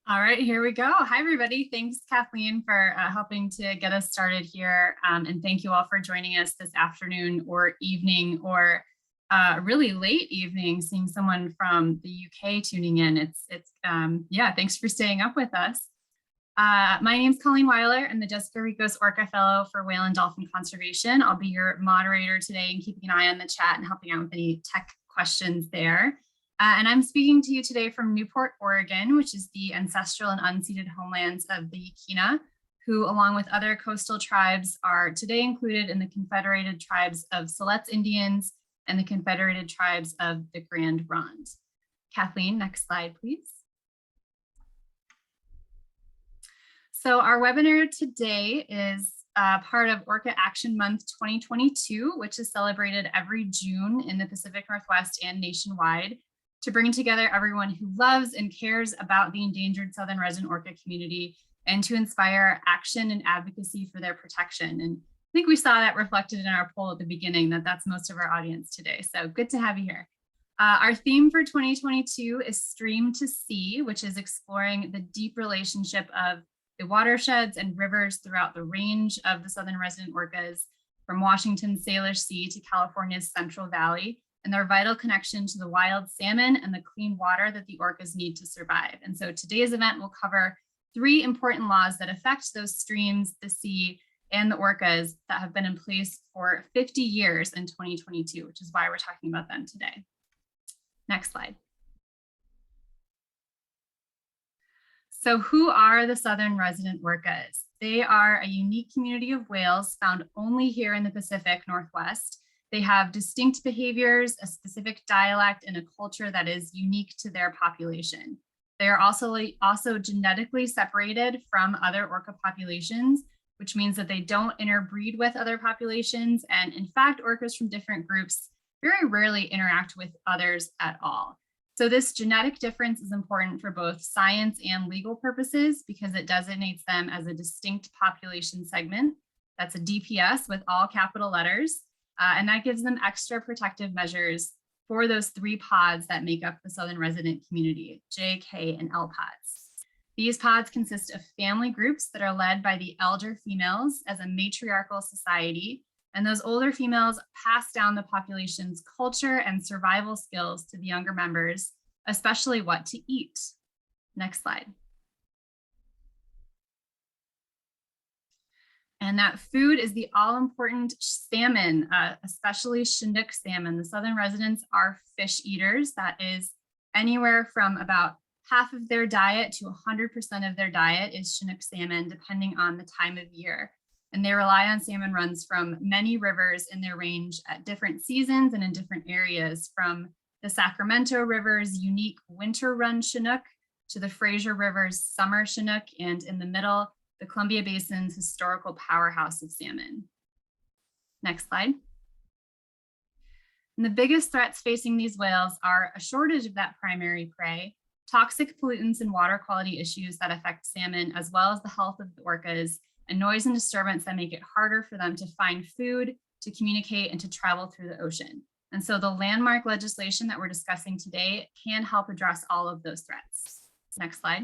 All right, here we go. Hi, everybody. Thanks, Kathleen, for helping to get us started here. And thank you all for joining us this afternoon or evening or really late evening, seeing someone from the UK tuning in. Yeah, thanks for staying up with us. My name's Colleen Weiler. I'm the Jessica Ricos Orca Fellow for Whale and Dolphin Conservation. I'll be your moderator today and keeping an eye on the chat and helping out with any tech questions there. And I'm speaking to you today from Newport, Oregon, which is the ancestral and unceded homelands of the Yaquina, who, along with other coastal tribes, are today included in the Confederated Tribes of Siletz Indians and the Confederated Tribes of the Grand Ronde. Kathleen, next slide, please. So our webinar today is part of Orca Action Month 2022, which is celebrated every June in the Pacific Northwest and nationwide, to bring together everyone who loves and cares about the endangered southern resident orca community and to inspire action and advocacy for their protection. And I think we saw that reflected in our poll at the beginning, that's most of our audience today. So good to have you here. Our theme for 2022 is Stream to Sea, which is exploring the deep relationship of the watersheds and rivers throughout the range of the southern resident orcas, from Washington's Salish Sea to California's Central Valley, and their vital connection to the wild salmon and the clean water that the orcas need to survive. And so today's event will cover 3 important laws that affect those streams, the sea, and the orcas that have been in place for 50 years in 2022, which is why we're talking about them today. Next slide. So who are the southern resident orcas? They are a unique community of whales found only here in the Pacific Northwest. They have distinct behaviors, a specific dialect, and a culture that is unique to their population. They are also genetically separated from other orca populations, which means that they don't interbreed with other populations. And in fact, orcas from different groups very rarely interact with others at all. So this genetic difference is important for both science and legal purposes because it designates them as a distinct population segment. That's a DPS with all capital letters. And that gives them extra protective measures for those 3 pods that make up the southern resident community, J, K, and L pods. These pods consist of family groups that are led by the elder females as a matriarchal society, and those older females pass down the population's culture and survival skills to the younger members, especially what to eat. Next slide. And that food is the all-important salmon, especially Chinook salmon. The southern residents are fish eaters. That is anywhere from about half of their diet to 100% of their diet is Chinook salmon, depending on the time of year. And they rely on salmon runs from many rivers in their range at different seasons and in different areas, from the Sacramento River's unique winter run Chinook to the Fraser River's summer Chinook, and in the middle, the Columbia Basin's historical powerhouse of salmon. Next slide. And the biggest threats facing these whales are a shortage of that primary prey, toxic pollutants and water quality issues that affect salmon, as well as the health of the orcas, and noise and disturbance that make it harder for them to find food, to communicate, and to travel through the ocean. And so the landmark legislation that we're discussing today can help address all of those threats. Next slide.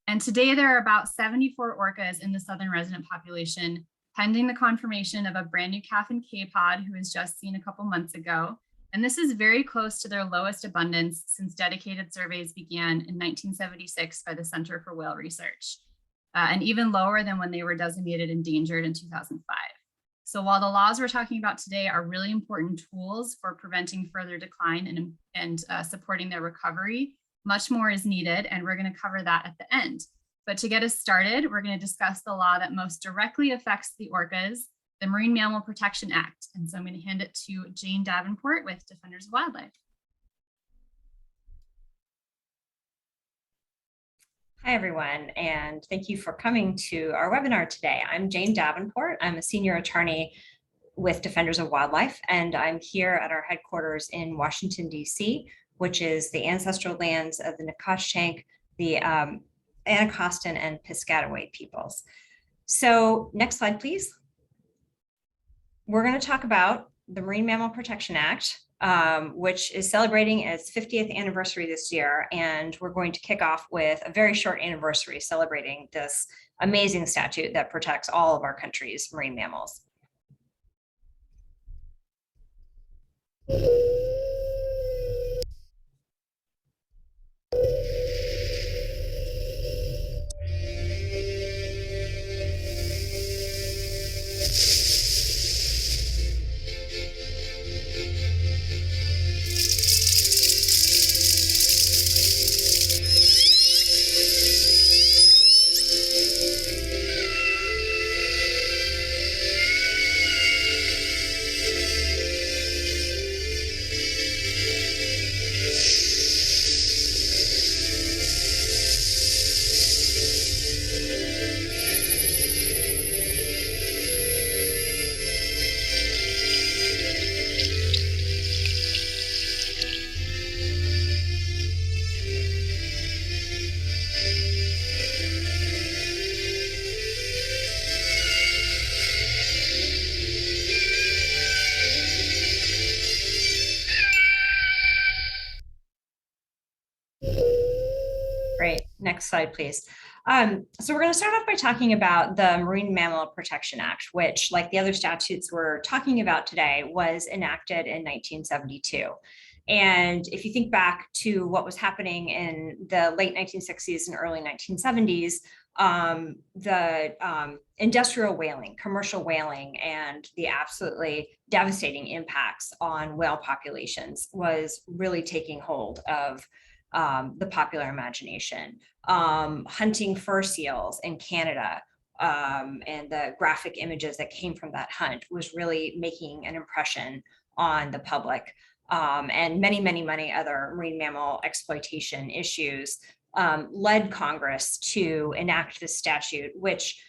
And today there are about 74 orcas in the southern resident population, pending the confirmation of a brand new calf and K-pod who was just seen a couple months ago. And this is very close to their lowest abundance since dedicated surveys began in 1976 by the Center for Whale Research, and even lower than when they were designated endangered in 2005. So while the laws we're talking about today are really important tools for preventing further decline and supporting their recovery, much more is needed, and we're going to cover that at the end. But to get us started, we're going to discuss the law that most directly affects the orcas, the Marine Mammal Protection Act. And so I'm going to hand it to Jane Davenport with Defenders of Wildlife. Hi, everyone, and thank you for coming to our webinar today. I'm Jane Davenport. I'm a senior attorney with Defenders of Wildlife, and I'm here at our headquarters in Washington, D.C., which is the ancestral lands of the Nacotchtank, the Anacostan, and Piscataway peoples. So next slide, please. We're going to talk about the Marine Mammal Protection Act, which is celebrating its 50th anniversary this year. And we're going to kick off with a very short anniversary celebrating this amazing statute that protects all of our country's marine mammals. Great. Next slide, please. So we're going to start off by talking about the Marine Mammal Protection Act, which, like the other statutes we're talking about today, was enacted in 1972. And if you think back to what was happening in the late 1960s and early 1970s, the industrial whaling, commercial whaling, and the absolutely devastating impacts on whale populations was really taking hold of the popular imagination. Hunting fur seals in Canada and the graphic images that came from that hunt was really making an impression on the public. And many other marine mammal exploitation issues led Congress to enact this statute, which,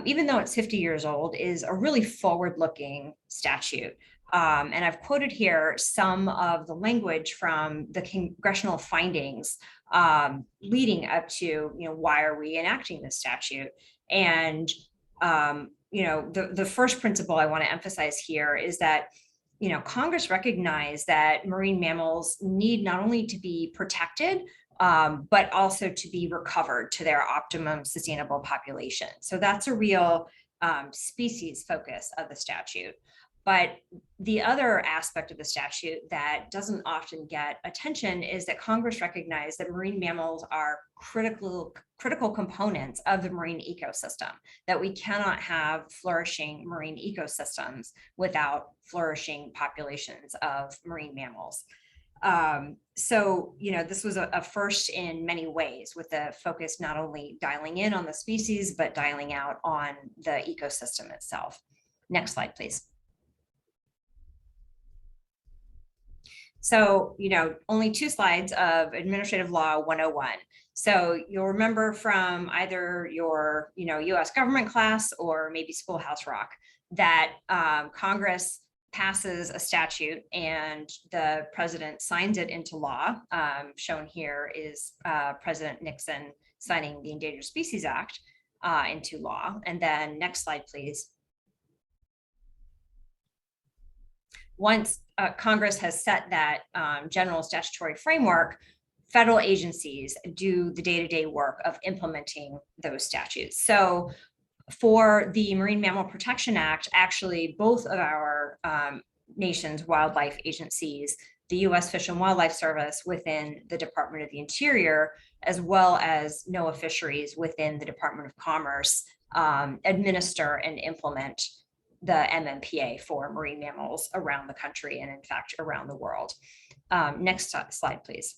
even though it's 50 years old, is a really forward-looking statute. And I've quoted here some of the language from the congressional findings leading up to, why are we enacting this statute? And, the first principle I want to emphasize here is that, Congress recognized that marine mammals need not only to be protected, but also to be recovered to their optimum sustainable population. So that's a real species focus of the statute. But the other aspect of the statute that doesn't often get attention is that Congress recognized that marine mammals are critical components of the marine ecosystem, that we cannot have flourishing marine ecosystems without flourishing populations of marine mammals. So, this was a first in many ways, with the focus not only dialing in on the species, but dialing out on the ecosystem itself. Next slide, please. So, only 2 slides of Administrative Law 101. So you'll remember from either your, US government class or maybe Schoolhouse Rock that Congress passes a statute and the president signs it into law. Shown here is President Nixon signing the Endangered Species Act into law. And then next slide, please. Once Congress has set that general statutory framework, federal agencies do the day-to-day work of implementing those statutes. So for the Marine Mammal Protection Act, actually both of our nation's wildlife agencies, the U.S. Fish and Wildlife Service within the Department of the Interior, as well as NOAA Fisheries within the Department of Commerce, administer and implement the MMPA for marine mammals around the country and, in fact, around the world. Next slide, please.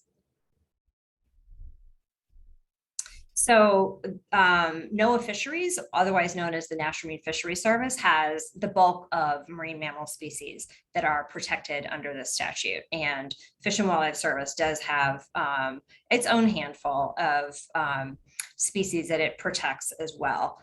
So NOAA Fisheries, otherwise known as the National Marine Fisheries Service, has the bulk of marine mammal species that are protected under this statute. And Fish and Wildlife Service does have its own handful of species that it protects as well.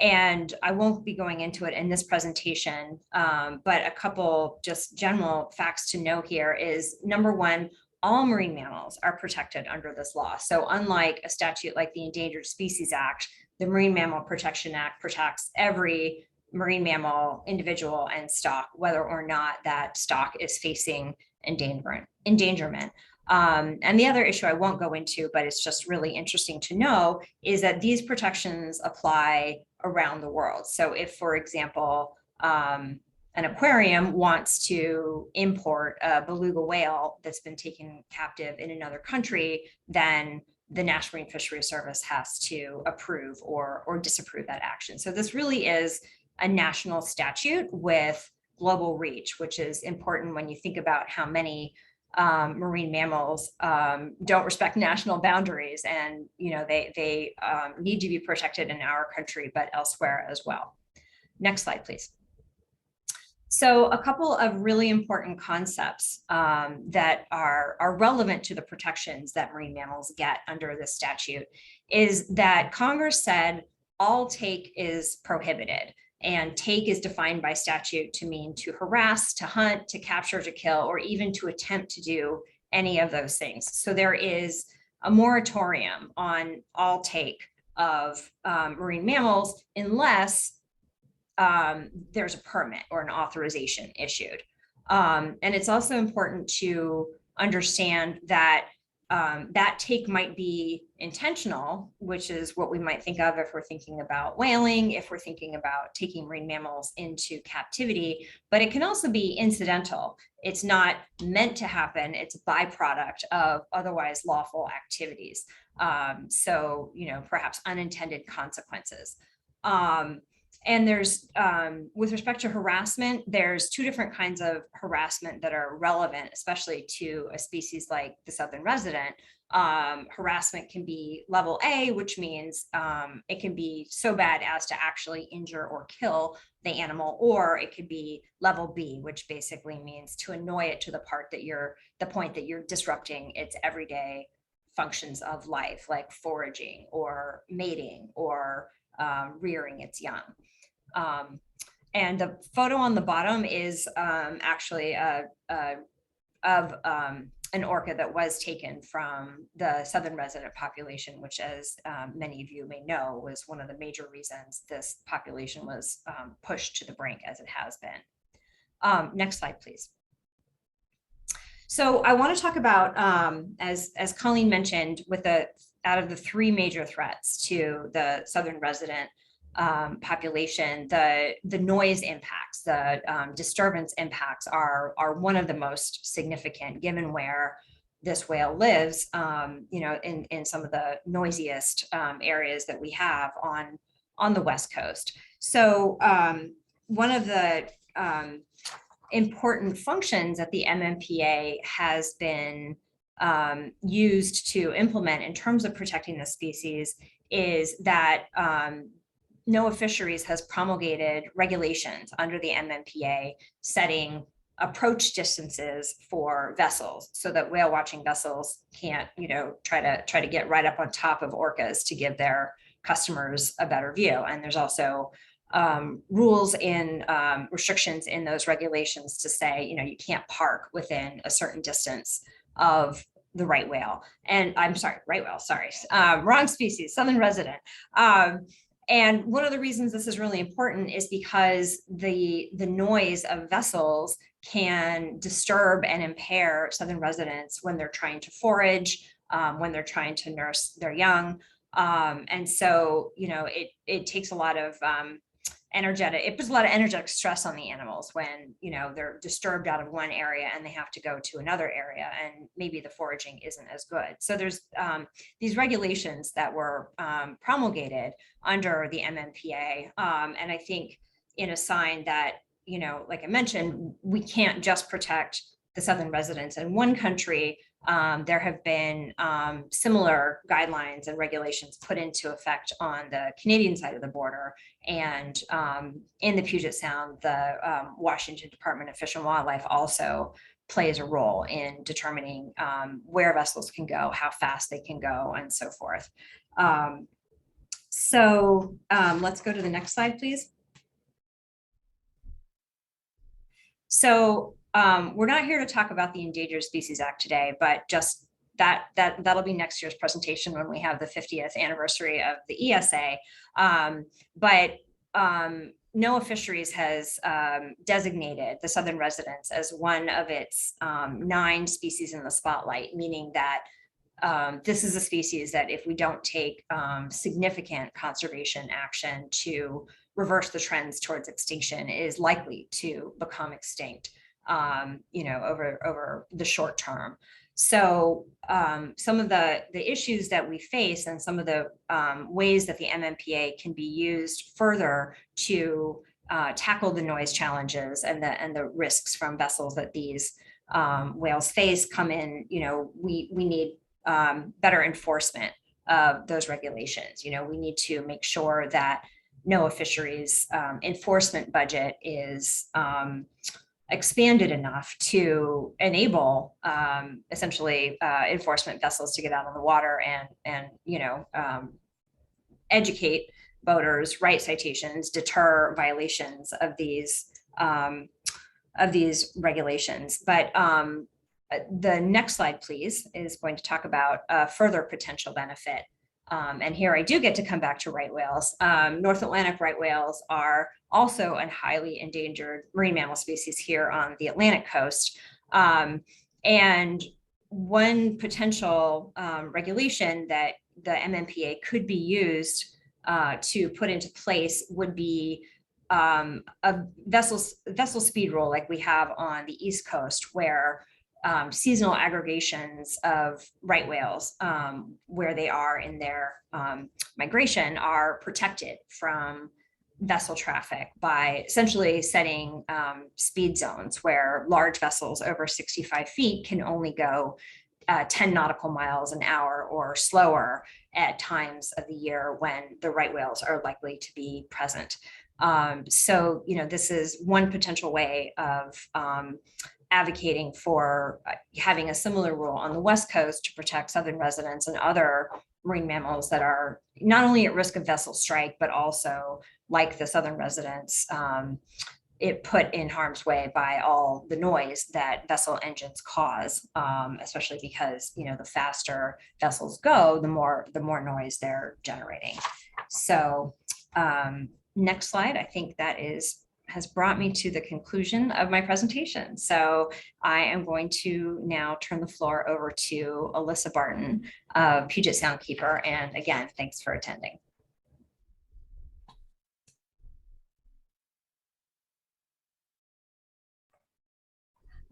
And I won't be going into it in this presentation, but a couple just general facts to know here is, number one, all marine mammals are protected under this law. So unlike a statute like the Endangered Species Act, the Marine Mammal Protection Act protects every marine mammal individual and stock, whether or not that stock is facing endangerment. And the other issue I won't go into, but it's just really interesting to know, is that these protections apply around the world. So if, for example, an aquarium wants to import a beluga whale that's been taken captive in another country, then the National Marine Fisheries Service has to approve or disapprove that action. So this really is a national statute with global reach, which is important when you think about how many marine mammals don't respect national boundaries, and they need to be protected in our country, but elsewhere as well. Next slide, please. So a couple of really important concepts that are relevant to the protections that marine mammals get under this statute is that Congress said all take is prohibited. And take is defined by statute to mean to harass, to hunt, to capture, to kill, or even to attempt to do any of those things. So there is a moratorium on all take of marine mammals unless there's a permit or an authorization issued. And it's also important to understand that that take might be intentional, which is what we might think of if we're thinking about whaling, if we're thinking about taking marine mammals into captivity, but it can also be incidental. It's not meant to happen. It's a byproduct of otherwise lawful activities. So, perhaps unintended consequences. And there's, with respect to harassment, there's two different kinds of harassment that are relevant, especially to a species like the southern resident. Harassment can be level A, which means it can be so bad as to actually injure or kill the animal, or it could be level B, which basically means to annoy it to the point that you're disrupting its everyday functions of life, like foraging or mating or rearing its young. And the photo on the bottom is actually of an orca that was taken from the southern resident population, which, as many of you may know, was one of the major reasons this population was pushed to the brink as it has been. Next slide, please. So I want to talk about, as Colleen mentioned, out of the three major threats to the southern resident population, the noise impacts, the disturbance impacts are one of the most significant, given where this whale lives, in some of the noisiest areas that we have on the West Coast. So one of the important functions that the MMPA has been used to implement in terms of protecting the species is that NOAA Fisheries has promulgated regulations under the MMPA setting approach distances for vessels so that whale watching vessels can't, try to get right up on top of orcas to give their customers a better view. And there's also rules in restrictions in those regulations to say, you can't park within a certain distance of the right whale. And I'm sorry, right whale, sorry, wrong species, southern resident. And one of the reasons this is really important is because the noise of vessels can disturb and impair southern residents when they're trying to forage, when they're trying to nurse their young. And so, it takes a lot of it puts a lot of energetic stress on the animals when, they're disturbed out of one area and they have to go to another area and maybe the foraging isn't as good. So there's these regulations that were promulgated under the MMPA. And I think in a sign that, like I mentioned, we can't just protect the southern residents in one country. There have been similar guidelines and regulations put into effect on the Canadian side of the border, and in the Puget Sound, the Washington Department of Fish and Wildlife also plays a role in determining where vessels can go, how fast they can go, and so forth. So let's go to the next slide, please. So we're not here to talk about the Endangered Species Act today, but just that'll be next year's presentation when we have the 50th anniversary of the ESA. But NOAA Fisheries has designated the southern residents as one of its 9 species in the spotlight, meaning that this is a species that if we don't take significant conservation action to reverse the trends towards extinction is likely to become extinct, over the short term. So some of the issues that we face and some of the ways that the MMPA can be used further to tackle the noise challenges and the risks from vessels that these whales face come in, we need better enforcement of those regulations. We need to make sure that NOAA Fisheries enforcement budget is expanded enough to enable essentially enforcement vessels to get out on the water and educate boaters, write citations, deter violations of these regulations. But the next slide, please, is going to talk about a further potential benefit. And here I do get to come back to right whales. North Atlantic right whales are also a highly endangered marine mammal species here on the Atlantic coast. And one potential regulation that the MMPA could be used to put into place would be a vessel speed rule like we have on the East Coast, where seasonal aggregations of right whales, where they are in their migration, are protected from vessel traffic by essentially setting speed zones where large vessels over 65 feet can only go 10 nautical miles an hour or slower at times of the year when the right whales are likely to be present. So, this is one potential way of advocating for having a similar rule on the West Coast to protect southern residents and other marine mammals that are not only at risk of vessel strike, but also, like the southern residents, it put in harm's way by all the noise that vessel engines cause, especially because the faster vessels go, the more noise they're generating. So next slide. I think that has brought me to the conclusion of my presentation. So I am going to now turn the floor over to Alyssa Barton of Puget Soundkeeper. And again, thanks for attending.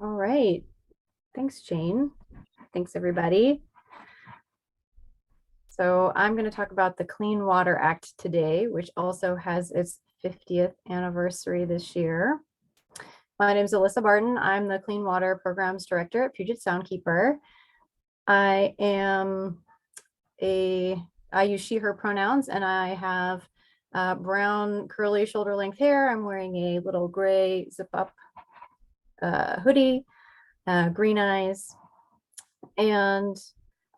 All right. Thanks, Jane. Thanks, everybody. So I'm going to talk about the Clean Water Act today, which also has its 50th anniversary this year. My name is Alyssa Barton. I'm the Clean Water Programs Director at Puget Soundkeeper. I use she, her pronouns, and I have brown curly shoulder length hair. I'm wearing a little gray zip up hoodie, green eyes, and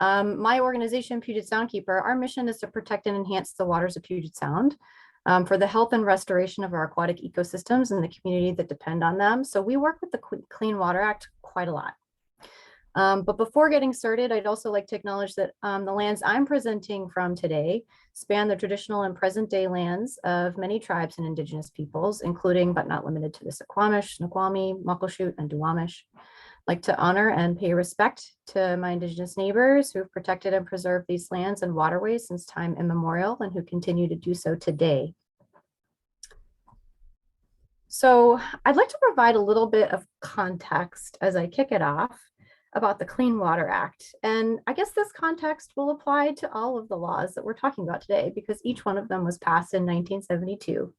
my organization, Puget Soundkeeper, our mission is to protect and enhance the waters of Puget Sound for the health and restoration of our aquatic ecosystems and the community that depend on them. So we work with the Clean Water Act quite a lot. But before getting started, I'd also like to acknowledge that the lands I'm presenting from today span the traditional and present day lands of many tribes and indigenous peoples, including but not limited to the Suquamish, Snoqualmie, Muckleshoot, and Duwamish. I'd like to honor and pay respect to my indigenous neighbors who've protected and preserved these lands and waterways since time immemorial and who continue to do so today. So I'd like to provide a little bit of context as I kick it off about the Clean Water Act. And I guess this context will apply to all of the laws that we're talking about today because each one of them was passed in 1972.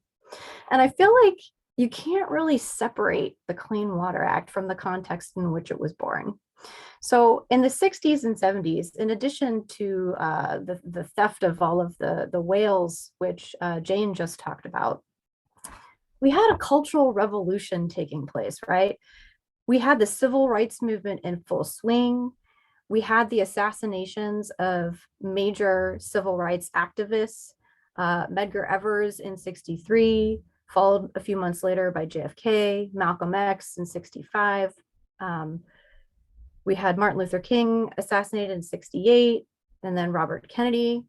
And I feel like you can't really separate the Clean Water Act from the context in which it was born. So in the 60s and 70s, in addition to the theft of all of the whales, which Jane just talked about, we had a cultural revolution taking place, right? We had the civil rights movement in full swing. We had the assassinations of major civil rights activists, Medgar Evers in '63, followed a few months later by JFK, Malcolm X in '65. We had Martin Luther King assassinated in '68, and then Robert Kennedy.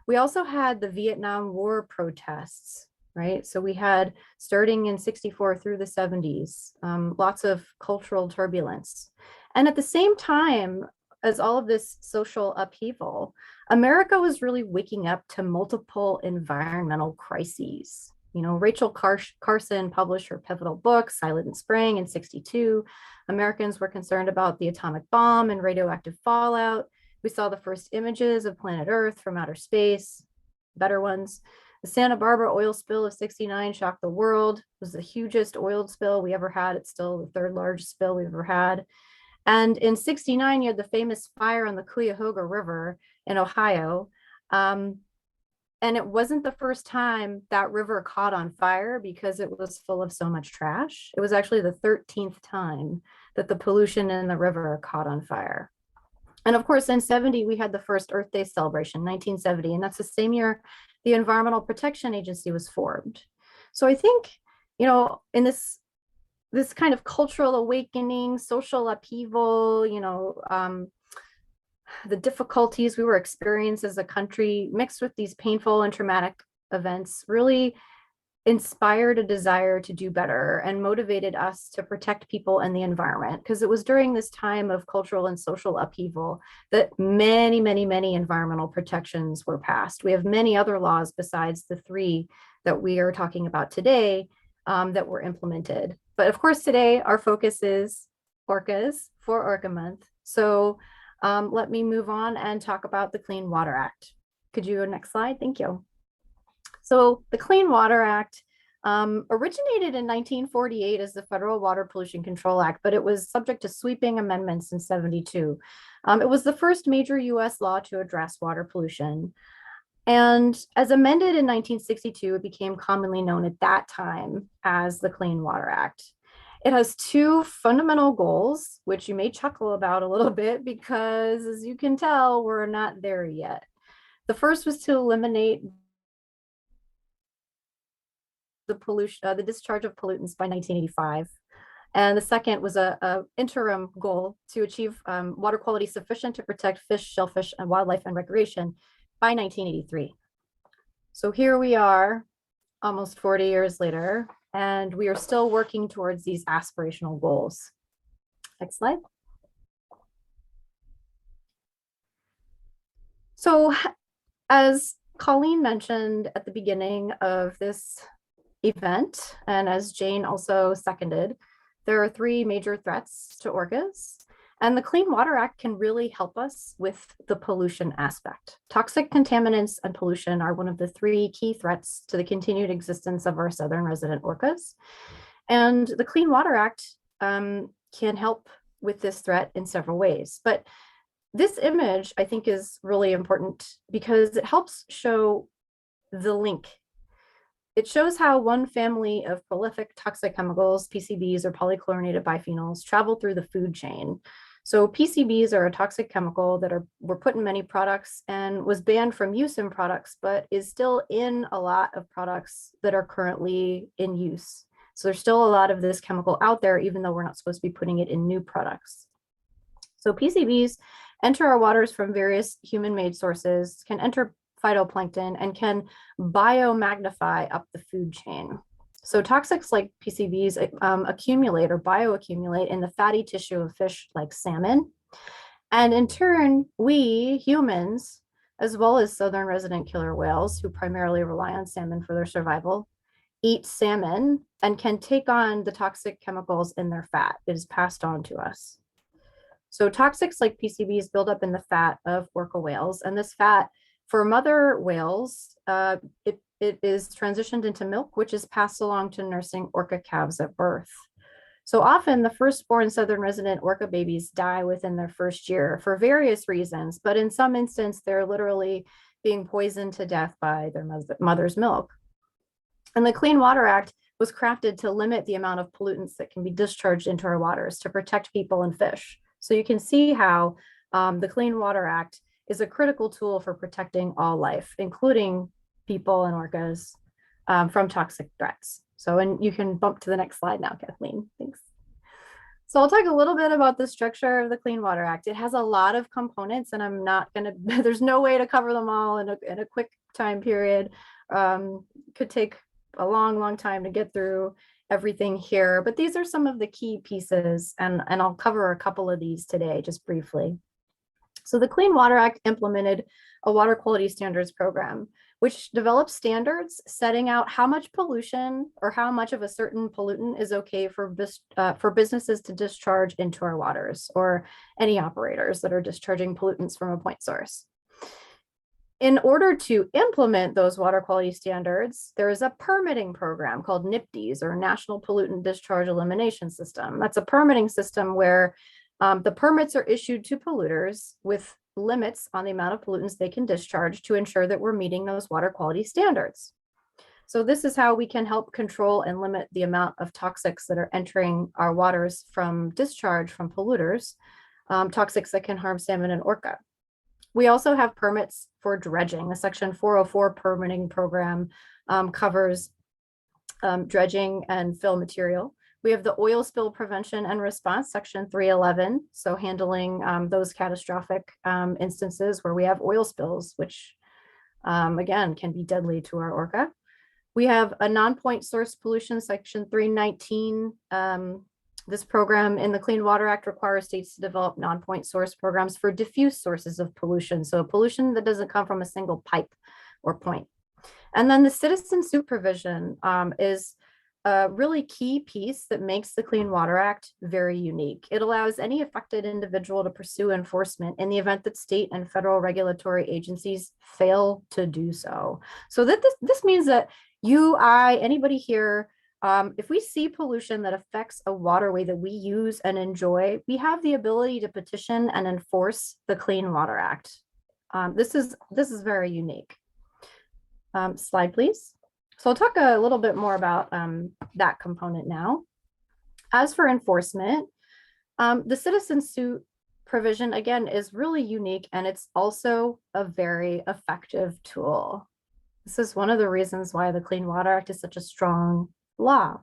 We also had the Vietnam War protests right? So we had, starting in 64 through the 70s, lots of cultural turbulence. And at the same time as all of this social upheaval, America was really waking up to multiple environmental crises. Rachel Carson published her pivotal book, Silent Spring, in 62. Americans were concerned about the atomic bomb and radioactive fallout. We saw the first images of planet Earth from outer space, better ones. The Santa Barbara oil spill of 69 shocked the world. It was the hugest oil spill we ever had. It's still the third largest spill we've ever had. And in 69, you had the famous fire on the Cuyahoga River in Ohio. And it wasn't the first time that river caught on fire because it was full of so much trash. It was actually the 13th time that the pollution in the river caught on fire. And of course, in 70, we had the first Earth Day celebration, 1970, and that's the same year the Environmental Protection Agency was formed. So I think, in this kind of cultural awakening, social upheaval, the difficulties we were experiencing as a country, mixed with these painful and traumatic events, really inspired a desire to do better and motivated us to protect people and the environment. Because it was during this time of cultural and social upheaval that many, many, many environmental protections were passed. We have many other laws besides the 3 that we are talking about today that were implemented. But of course, today our focus is orcas for Orca Month. So let me move on and talk about the Clean Water Act. Could you go next slide? Thank you. So the Clean Water Act originated in 1948 as the Federal Water Pollution Control Act, but it was subject to sweeping amendments in 72. It was the first major US law to address water pollution. And as amended in 1962, it became commonly known at that time as the Clean Water Act. It has 2 fundamental goals, which you may chuckle about a little bit because, as you can tell, we're not there yet. The first was to eliminate the discharge of pollutants by 1985. And the second was a interim goal to achieve water quality sufficient to protect fish, shellfish, and wildlife and recreation by 1983. So here we are, almost 40 years later, and we are still working towards these aspirational goals. Next slide. So as Colleen mentioned at the beginning of this event, and as Jane also seconded, there are 3 major threats to orcas, and the Clean Water Act can really help us with the pollution aspect. Toxic contaminants and pollution are one of the 3 key threats to the continued existence of our southern resident orcas. And the Clean Water Act can help with this threat in several ways. But this image, I think, is really important because it helps show the link. It shows how one family of prolific toxic chemicals, PCBs or polychlorinated biphenyls, travel through the food chain. So PCBs are a toxic chemical that were put in many products and was banned from use in products, but is still in a lot of products that are currently in use. So there's still a lot of this chemical out there, even though we're not supposed to be putting it in new products. So PCBs enter our waters from various human-made sources, can enter phytoplankton, and can biomagnify up the food chain. So toxics like PCBs accumulate or bioaccumulate in the fatty tissue of fish like salmon. And in turn, we humans, as well as southern resident killer whales, who primarily rely on salmon for their survival, eat salmon and can take on the toxic chemicals in their fat. It is passed on to us. So toxics like PCBs build up in the fat of orca whales, and this fat for mother whales, it is transitioned into milk, which is passed along to nursing orca calves at birth. So often the firstborn southern resident orca babies die within their first year for various reasons, but in some instances, they're literally being poisoned to death by their mother's milk. And the Clean Water Act was crafted to limit the amount of pollutants that can be discharged into our waters to protect people and fish. So you can see how the Clean Water Act is a critical tool for protecting all life, including people and orcas from toxic threats. So, and you can bump to the next slide now, Kathleen, thanks. So I'll talk a little bit about the structure of the Clean Water Act. It has a lot of components, and I'm not gonna, there's no way to cover them all in a quick time period. Could take a long time to get through everything here, but these are some of the key pieces, and I'll cover a couple of these today just briefly. So the Clean Water Act implemented a water quality standards program, which develops standards setting out how much pollution or how much of a certain pollutant is okay for businesses to discharge into our waters, or any operators that are discharging pollutants from a point source. In order to implement those water quality standards, there is a permitting program called NPDES, or National Pollutant Discharge Elimination System. That's a permitting system where the permits are issued to polluters with limits on the amount of pollutants they can discharge to ensure that we're meeting those water quality standards. So this is how we can help control and limit the amount of toxics that are entering our waters from discharge from polluters, toxics that can harm salmon and orca. We also have permits for dredging. The Section 404 permitting program covers dredging and fill material. We have the oil spill prevention and response, Section 311, so handling those catastrophic instances where we have oil spills, which again can be deadly to our orca. We have a non-point source pollution, Section 319. This program in the Clean Water Act requires states to develop non-point source programs for diffuse sources of pollution, so pollution that doesn't come from a single pipe or point. And then the citizen suit provision is a really key piece that makes the Clean Water Act very unique. It allows any affected individual to pursue enforcement in the event that state and federal regulatory agencies fail to do so. So that this means that you, I, anybody here, if we see pollution that affects a waterway that we use and enjoy, we have the ability to petition and enforce the Clean Water Act. This is very unique. Slide, please. So I'll talk a little bit more about that component now. As for enforcement, the citizen suit provision, again, is really unique, and it's also a very effective tool. This is one of the reasons why the Clean Water Act is such a strong law.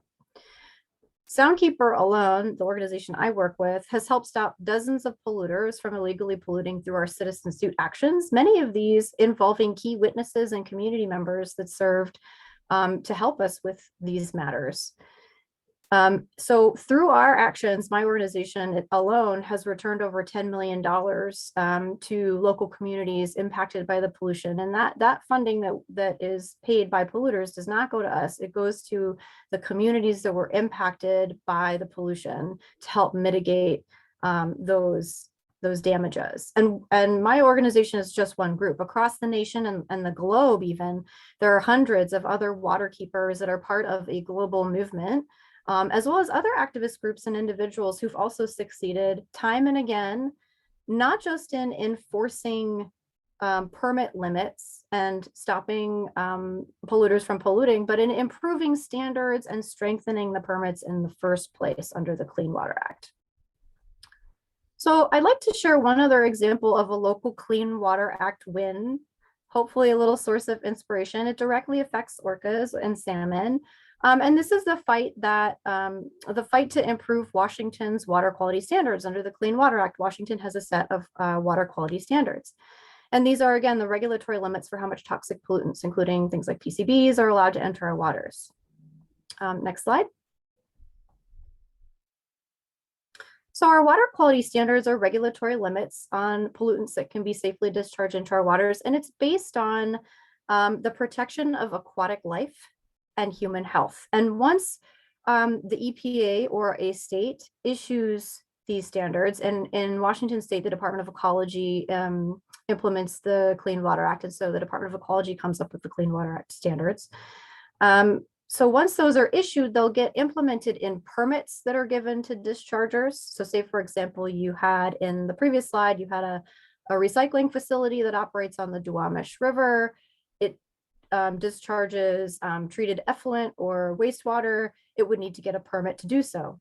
Soundkeeper alone, the organization I work with, has helped stop dozens of polluters from illegally polluting through our citizen suit actions, many of these involving key witnesses and community members that served to help us with these matters. So through our actions, my organization alone has returned over $10 million to local communities impacted by the pollution. And that funding that is paid by polluters does not go to us. It goes to the communities that were impacted by the pollution to help mitigate those damages. And my organization is just one group. Across the nation and the globe even, there are hundreds of other water keepers that are part of a global movement, as well as other activist groups and individuals who've also succeeded time and again, not just in enforcing permit limits and stopping polluters from polluting, but in improving standards and strengthening the permits in the first place under the Clean Water Act. So I'd like to share one other example of a local Clean Water Act win, hopefully a little source of inspiration. It directly affects orcas and salmon. And this is the fight to improve Washington's water quality standards under the Clean Water Act. Washington has a set of water quality standards. And these are, again, the regulatory limits for how much toxic pollutants, including things like PCBs, are allowed to enter our waters. Next slide. So our water quality standards are regulatory limits on pollutants that can be safely discharged into our waters. And it's based on the protection of aquatic life and human health. And once the EPA or a state issues these standards, and in Washington State, the Department of Ecology implements the Clean Water Act. And so the Department of Ecology comes up with the Clean Water Act standards. So once those are issued, they'll get implemented in permits that are given to dischargers. So say, for example, you had in the previous slide, you had a recycling facility that operates on the Duwamish River. It discharges treated effluent or wastewater. It would need to get a permit to do so.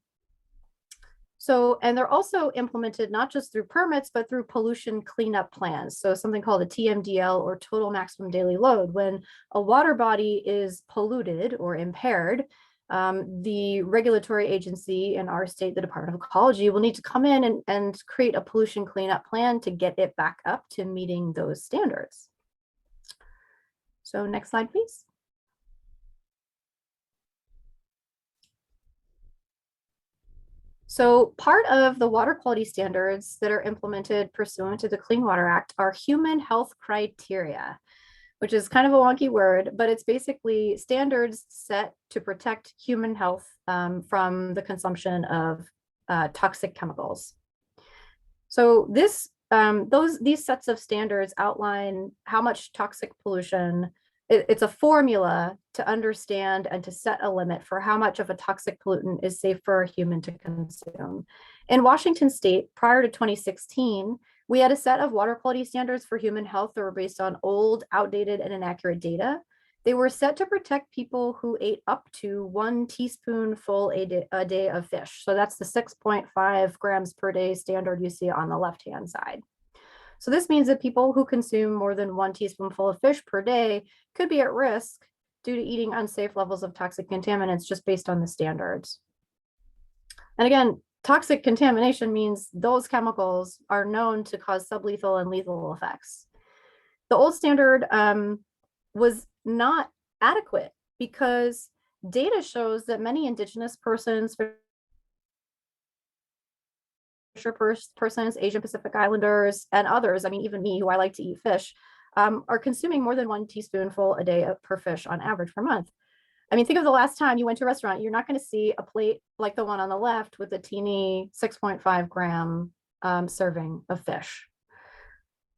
So, and they're also implemented not just through permits, but through pollution cleanup plans. So something called a TMDL, or total maximum daily load. When a water body is polluted or impaired, the regulatory agency in our state, the Department of Ecology, will need to come in and create a pollution cleanup plan to get it back up to meeting those standards. So next slide, please. So part of the water quality standards that are implemented pursuant to the Clean Water Act are human health criteria, which is kind of a wonky word, but it's basically standards set to protect human health from the consumption of toxic chemicals. So these sets of standards outline how much toxic pollution. It's a formula to understand and to set a limit for how much of a toxic pollutant is safe for a human to consume. In Washington state, prior to 2016, we had a set of water quality standards for human health that were based on old, outdated, and inaccurate data. They were set to protect people who ate up to 1 teaspoonful a day of fish. So that's the 6.5 grams per day standard you see on the left-hand side. So this means that people who consume more than 1 teaspoonful of fish per day could be at risk due to eating unsafe levels of toxic contaminants just based on the standards. And again, toxic contamination means those chemicals are known to cause sublethal and lethal effects. The old standard was not adequate because data shows that many indigenous persons, persons, Asian Pacific Islanders, and others, I mean, even me, who I like to eat fish, are consuming more than 1 teaspoonful a day per fish on average per month. I mean, think of the last time you went to a restaurant, you're not going to see a plate like the one on the left with a teeny 6.5 gram serving of fish.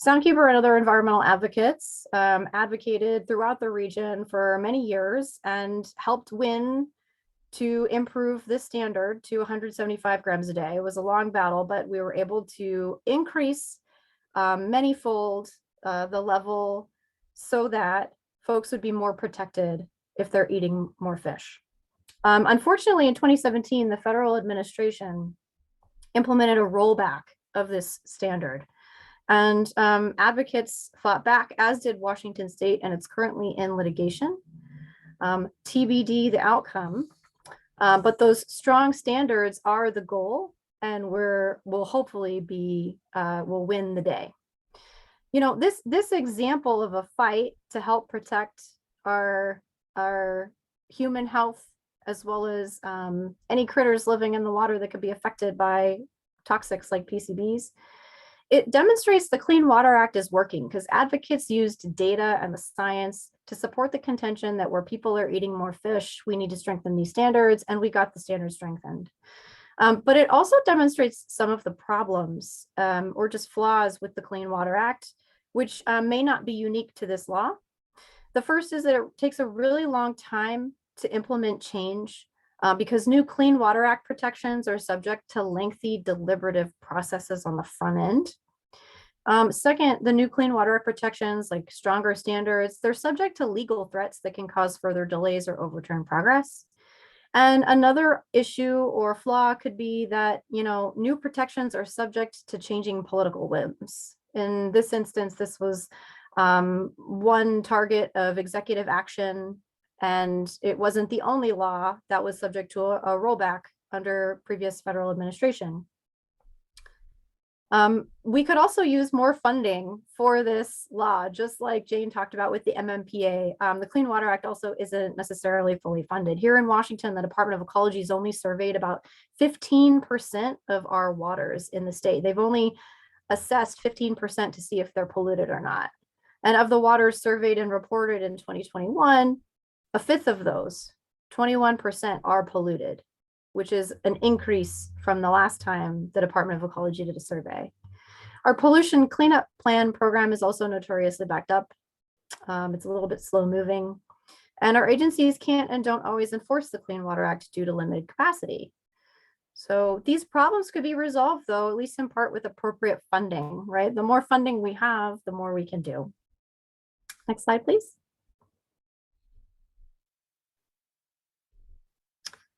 Soundkeeper and other environmental advocates advocated throughout the region for many years and helped win to improve this standard to 175 grams a day. It was a long battle, but we were able to increase manyfold the level so that folks would be more protected if they're eating more fish. Unfortunately, in 2017, the federal administration implemented a rollback of this standard. And advocates fought back, as did Washington State, and it's currently in litigation. TBD the outcome. But those strong standards are the goal, and we'll hopefully we'll win the day. You know, this example of a fight to help protect our human health, as well as any critters living in the water that could be affected by toxics like PCBs, it demonstrates the Clean Water Act is working because advocates used data and the science to support the contention that where people are eating more fish, we need to strengthen these standards, and we got the standards strengthened. But it also demonstrates some of the problems or just flaws with the Clean Water Act, which may not be unique to this law. The first is that it takes a really long time to implement change because new Clean Water Act protections are subject to lengthy deliberative processes on the front end. Second, the new Clean Water Act protections, like stronger standards, they're subject to legal threats that can cause further delays or overturn progress. And another issue or flaw could be that, you know, new protections are subject to changing political whims. In this instance, this was one target of executive action, and it wasn't the only law that was subject to a rollback under previous federal administration. We could also use more funding for this law, just like Jane talked about with the MMPA. The Clean Water Act also isn't necessarily fully funded. Here in Washington, the Department of Ecology has only surveyed about 15% of our waters in the state. They've only assessed 15% to see if they're polluted or not. And of the waters surveyed and reported in 2021, a fifth of those, 21%, are polluted, which is an increase from the last time the Department of Ecology did a survey. Our pollution cleanup plan program is also notoriously backed up. It's a little bit slow moving, and our agencies can't and don't always enforce the Clean Water Act due to limited capacity. So these problems could be resolved, though, at least in part with appropriate funding, right? The more funding we have, the more we can do. Next slide, please.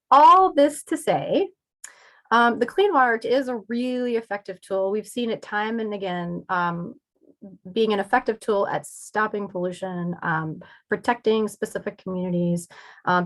All this to say, the Clean Water Act is a really effective tool. We've seen it time and again being an effective tool at stopping pollution, protecting specific communities,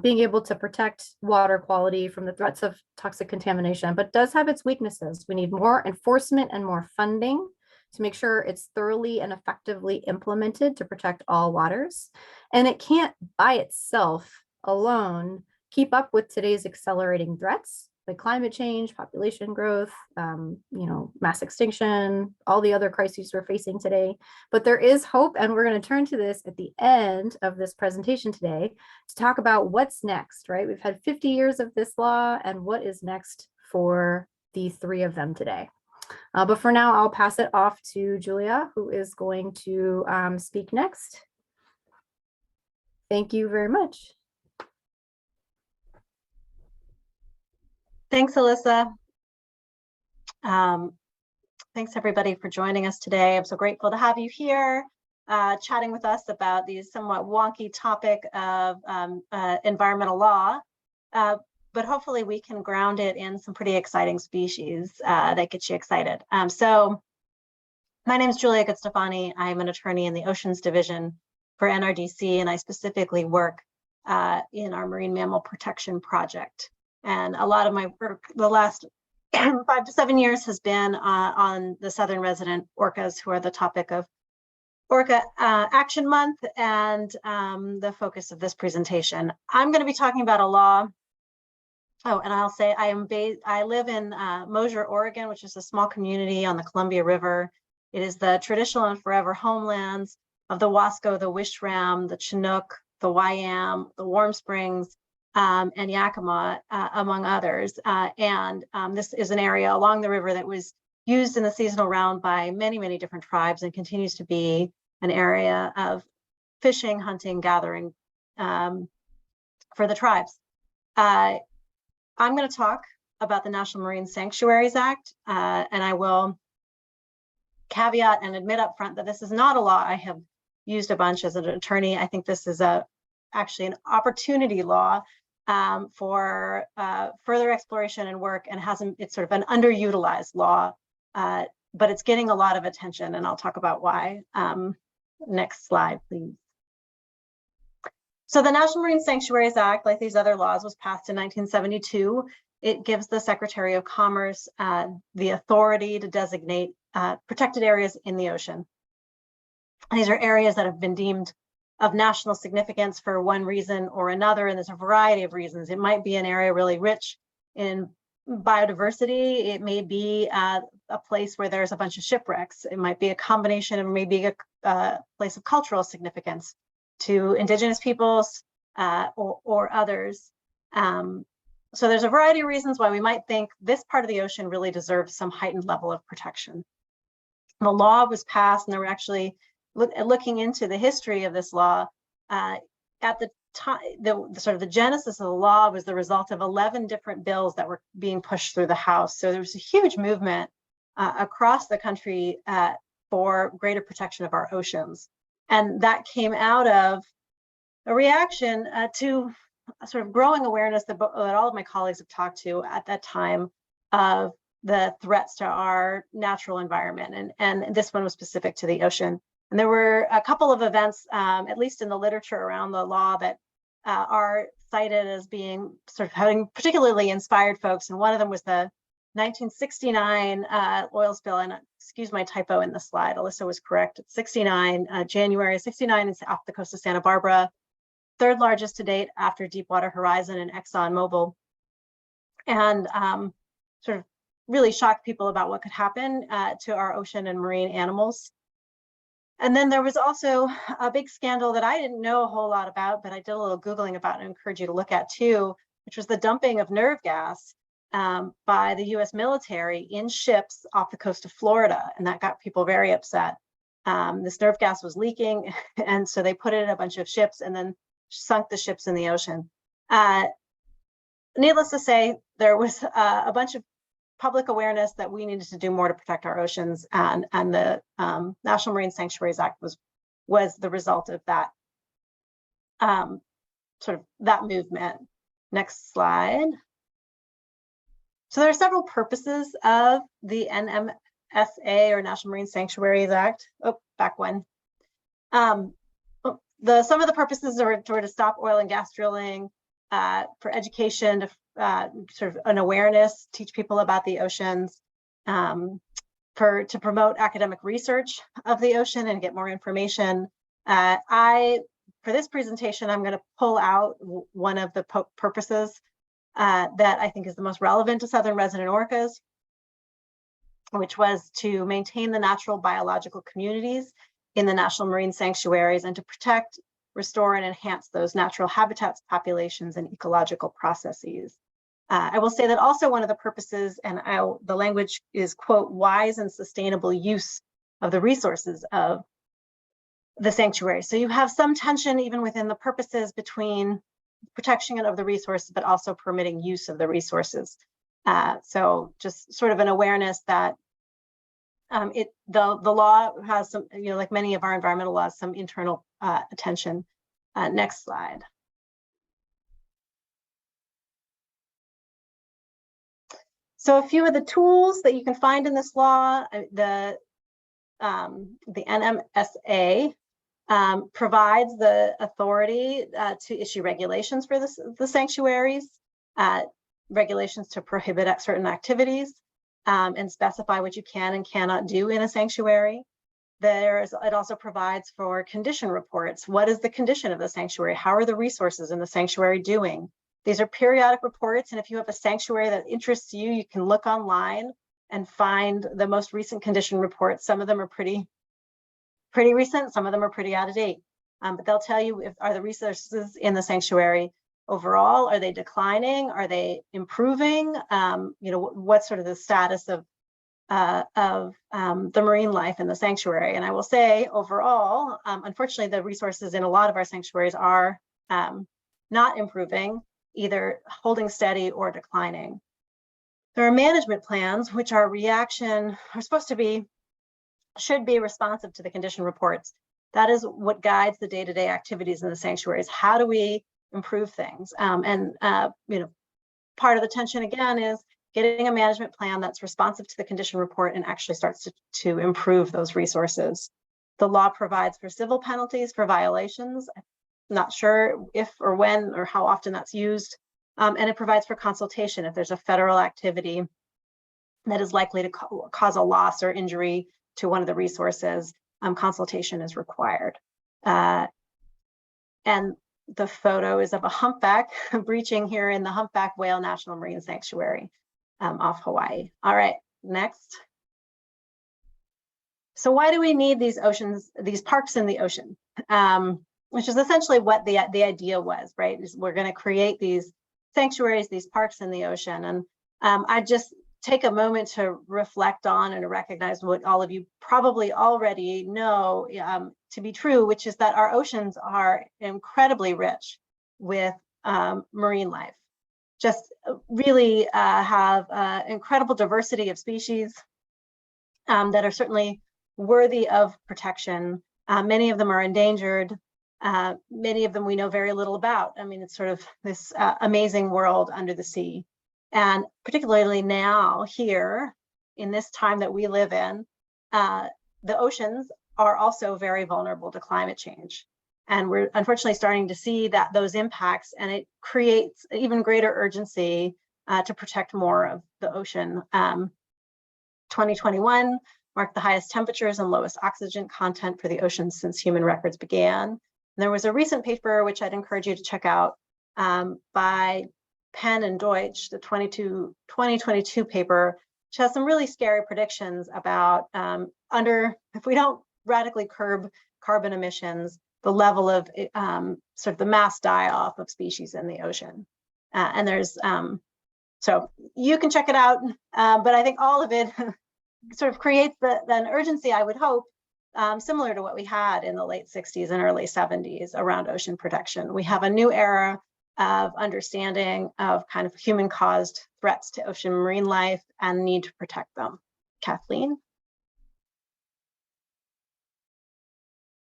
being able to protect water quality from the threats of toxic contamination, but does have its weaknesses. We need more enforcement and more funding to make sure it's thoroughly and effectively implemented to protect all waters. And it can't by itself alone keep up with today's accelerating threats like climate change, population growth, mass extinction, all the other crises we're facing today. But there is hope, and we're going to turn to this at the end of this presentation today to talk about what's next, right? We've had 50 years of this law, and what is next for the three of them today. But for now, I'll pass it off to Julia, who is going to speak next. Thank you very much. Thanks, Alyssa. Thanks everybody for joining us today. I'm so grateful to have you here chatting with us about the somewhat wonky topic of environmental law, but hopefully we can ground it in some pretty exciting species that get you excited. So my name is Julia Goodstefani. I'm an attorney in the Oceans Division for NRDC, and I specifically work in our Marine Mammal Protection Project. And a lot of my work the last 5 to 7 years has been on the southern resident orcas, who are the topic of Orca Action Month and the focus of this presentation. I'm going to be talking about a law. Oh, and I'll say I live in Mosier, Oregon, which is a small community on the Columbia River. It is the traditional and forever homelands of the Wasco, the Wishram, the Chinook, the Wyam, the Warm Springs, and Yakima, among others. This is an area along the river that was used in the seasonal round by many, many different tribes and continues to be an area of fishing, hunting, gathering for the tribes. I'm going to talk about the National Marine Sanctuaries Act, and I will caveat and admit up front that this is not a law I have used a bunch as an attorney. I think this is actually an opportunity law for further exploration and work, and it's sort of an underutilized law, but it's getting a lot of attention, and I'll talk about why. Next slide, please. So the National Marine Sanctuaries Act, like these other laws, was passed in 1972. It gives the Secretary of Commerce the authority to designate protected areas in the ocean. These are areas that have been deemed of national significance for one reason or another, and there's a variety of reasons. It might be an area really rich in biodiversity. It may be a place where there's a bunch of shipwrecks. It might be a combination of maybe a place of cultural significance to indigenous peoples or others. So there's a variety of reasons why we might think this part of the ocean really deserves some heightened level of protection. The law was passed, and there were actually looking into the history of this law, at the time, the genesis of the law was the result of 11 different bills that were being pushed through the House. So there was a huge movement across the country for greater protection of our oceans. And that came out of a reaction to a sort of growing awareness that all of my colleagues have talked to at that time of the threats to our natural environment. And this one was specific to the ocean. And there were a couple of events, at least in the literature around the law, that are cited as being sort of having particularly inspired folks. And one of them was the 1969 oil spill. And excuse my typo in the slide, Alyssa was correct. It's 69, January 69, it's off the coast of Santa Barbara, third largest to date after Deepwater Horizon and ExxonMobil. And sort of really shocked people about what could happen to our ocean and marine animals. And then there was also a big scandal that I didn't know a whole lot about, but I did a little Googling about and I encourage you to look at too, which was the dumping of nerve gas by the US military in ships off the coast of Florida. And that got people very upset. This nerve gas was leaking, and so they put it in a bunch of ships and then sunk the ships in the ocean. Needless to say, there was a bunch of public awareness that we needed to do more to protect our oceans, and the National Marine Sanctuaries Act was the result of that sort of that movement. Next slide. So there are several purposes of the NMSA, or National Marine Sanctuaries Act. Oh, back one. Some of the purposes are to stop oil and gas drilling, for education, to sort of an awareness, teach people about the oceans, to promote academic research of the ocean and get more information. For this presentation, I'm going to pull out one of the purposes that I think is the most relevant to southern resident orcas, which was to maintain the natural biological communities in the National Marine Sanctuaries and to protect, restore, and enhance those natural habitats, populations, and ecological processes. I will say that also one of the purposes, and the language is, quote, wise and sustainable use of the resources of the sanctuary. So you have some tension even within the purposes between protection of the resources, but also permitting use of the resources. So just sort of an awareness that the law has some, like many of our environmental laws, some internal attention. Next slide. So a few of the tools that you can find in this law, the Nmsa provides the authority to issue regulations for the sanctuaries, regulations to prohibit certain activities, and specify what you can and cannot do in a sanctuary. It also provides for condition reports. What is the condition of the sanctuary? How are the resources in the sanctuary doing? These are periodic reports, and if you have a sanctuary that interests you, you can look online and find the most recent condition reports. Some of them are pretty recent, some of them are pretty out of date, but they'll tell you are the resources in the sanctuary overall, are they declining? Are they improving? What's sort of the status of the marine life in the sanctuary? And I will say overall, unfortunately, the resources in a lot of our sanctuaries are not improving, either holding steady or declining. There are management plans, which are should be responsive to the condition reports. That is what guides the day-to-day activities in the sanctuaries. How do we improve things? Part of the tension again is getting a management plan that's responsive to the condition report and actually starts to improve those resources. The law provides for civil penalties for violations. I'm not sure if or when or how often that's used. And it provides for consultation if there's a federal activity that is likely to cause a loss or injury to one of the resources, consultation is required. And the photo is of a humpback breaching here in the Humpback Whale National Marine Sanctuary off Hawaii. All right, next. So why do we need these parks in the ocean? Which is essentially what the idea was, right? Is we're going to create these sanctuaries, these parks in the ocean. And I just take a moment to reflect on and to recognize what all of you probably already know to be true, which is that our oceans are incredibly rich with marine life. Just really have incredible diversity of species that are certainly worthy of protection. Many of them are endangered. Many of them we know very little about. I mean, it's sort of this amazing world under the sea. And particularly now here in this time that we live in, the oceans are also very vulnerable to climate change. And we're unfortunately starting to see those impacts, and it creates even greater urgency to protect more of the ocean. 2021 marked the highest temperatures and lowest oxygen content for the oceans since human records began. And there was a recent paper, which I'd encourage you to check out, by Penn and Deutsch, the 2022 paper, which has some really scary predictions about if we don't radically curb carbon emissions, the level of sort of the mass die-off of species in the ocean. And there's, so you can check it out, but I think all of it sort of creates an urgency, I would hope, similar to what we had in the late 60s and early 70s around ocean protection. We have a new era of understanding of kind of human-caused threats to ocean marine life and need to protect them. Kathleen?